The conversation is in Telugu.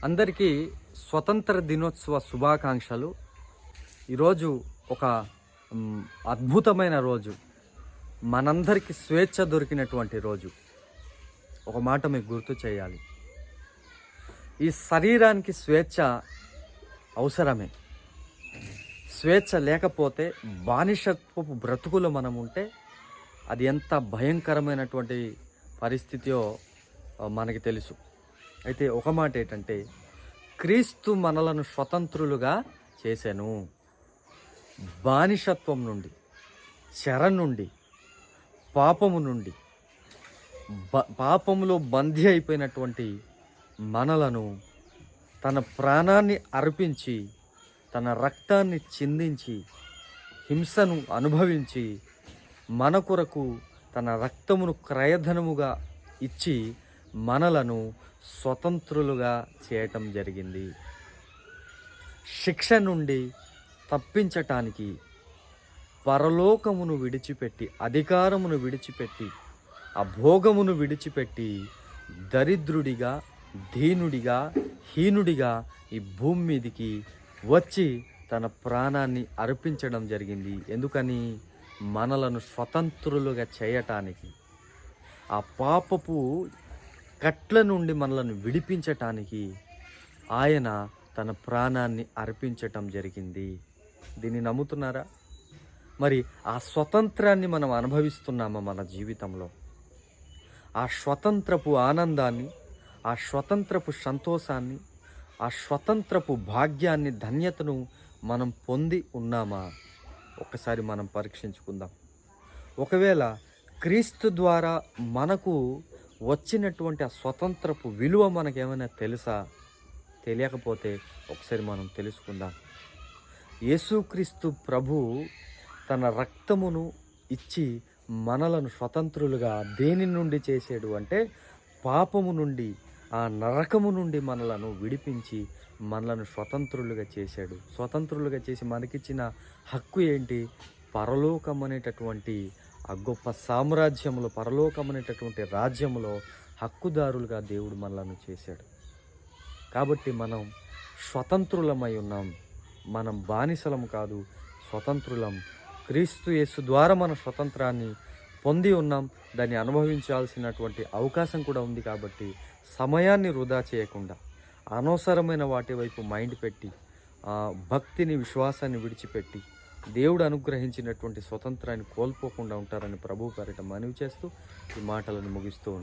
అందరికీ స్వతంత్ర దినోత్సవ శుభాకాంక్షలు. ఈరోజు ఒక అద్భుతమైన రోజు, మనందరికీ స్వేచ్ఛ దొరికినటువంటి రోజు. ఒక మాట మీకు గుర్తు చేయాలి, ఈ శరీరానికి స్వేచ్ఛ అవసరమే. స్వేచ్ఛ లేకపోతే బానిసత్వపు బ్రతుకులు మనం ఉంటే అది ఎంత భయంకరమైనటువంటి పరిస్థితియో మనకి తెలుసు. అయితే ఒక మాట ఏంటంటే, క్రీస్తు మనలను స్వతంత్రులుగా చేశాను. బానిసత్వం నుండి, చెర నుండి, పాపము నుండి, పాపములో బందీ అయిపోయినటువంటి మనలను తన ప్రాణాన్ని అర్పించి, తన రక్తాన్ని చిందించి, హింసను అనుభవించి, మన కొరకు తన రక్తమును క్రయధనముగా ఇచ్చి మనలను స్వతంత్రులుగా చేయటం జరిగింది. శిక్ష నుండి తప్పించటానికి పరలోకమును విడిచిపెట్టి, అధికారమును విడిచిపెట్టి, అభోగమును విడిచిపెట్టి దరిద్రుడిగా, దీనుడిగా, హీనుడిగా ఈ భూమి మీదికి వచ్చి తన ప్రాణాన్ని అర్పించడం జరిగింది. ఎందుకని? మనలను స్వతంత్రులుగా చేయటానికి, ఆ పాపపు కట్ల నుండి మనలను విడిపించటానికి ఆయన తన ప్రాణాన్ని అర్పించటం జరిగింది. దీన్ని నమ్ముతున్నారా? మరి ఆ స్వతంత్రాన్ని మనం అనుభవిస్తున్నామా మన జీవితంలో? ఆ స్వతంత్రపు ఆనందాన్ని, ఆ స్వతంత్రపు సంతోషాన్ని, ఆ స్వతంత్రపు భాగ్యాన్ని, ధన్యతను మనం పొంది ఉన్నామా? ఒకసారి మనం పరీక్షించుకుందాం. ఒకవేళ క్రీస్తు ద్వారా మనకు వచ్చినటువంటి ఆ స్వతంత్రపు విలువ మనకేమైనా తెలుసా? తెలియకపోతే ఒకసారి మనం తెలుసుకుందాం. యేసుక్రీస్తు ప్రభు తన రక్తమును ఇచ్చి మనలను స్వతంత్రులుగా దేని నుండి చేసాడు అంటే, పాపము నుండి, ఆ నరకము నుండి మనలను విడిపించి మనలను స్వతంత్రులుగా చేశాడు. స్వతంత్రులుగా చేసి మనకిచ్చిన హక్కు ఏంటి? పరలోకం అనేటటువంటి ఆ గొప్ప సామ్రాజ్యంలో, పరలోకం అనేటటువంటి రాజ్యంలో హక్కుదారులుగా దేవుడు మనలను చేశాడు. కాబట్టి మనం స్వతంత్రులమై ఉన్నాం. మనం బానిసలం కాదు, స్వతంత్రులం. క్రీస్తు యేసు ద్వారా మన స్వతంత్రాన్ని పొంది ఉన్నాం. దాన్ని అనుభవించాల్సినటువంటి అవకాశం కూడా ఉంది. కాబట్టి సమయాన్ని వృధా చేయకుండా, అనవసరమైన వాటి వైపు మైండ్ పెట్టి, భక్తిని, విశ్వాసాన్ని విడిచిపెట్టి దేవుడు అనుగ్రహించినటువంటి స్వతంత్రాన్ని కోల్పోకుండా ఉంటారని ప్రభువు పేరిట మనవి చేస్తూ ఈ మాటలను ముగిస్తూ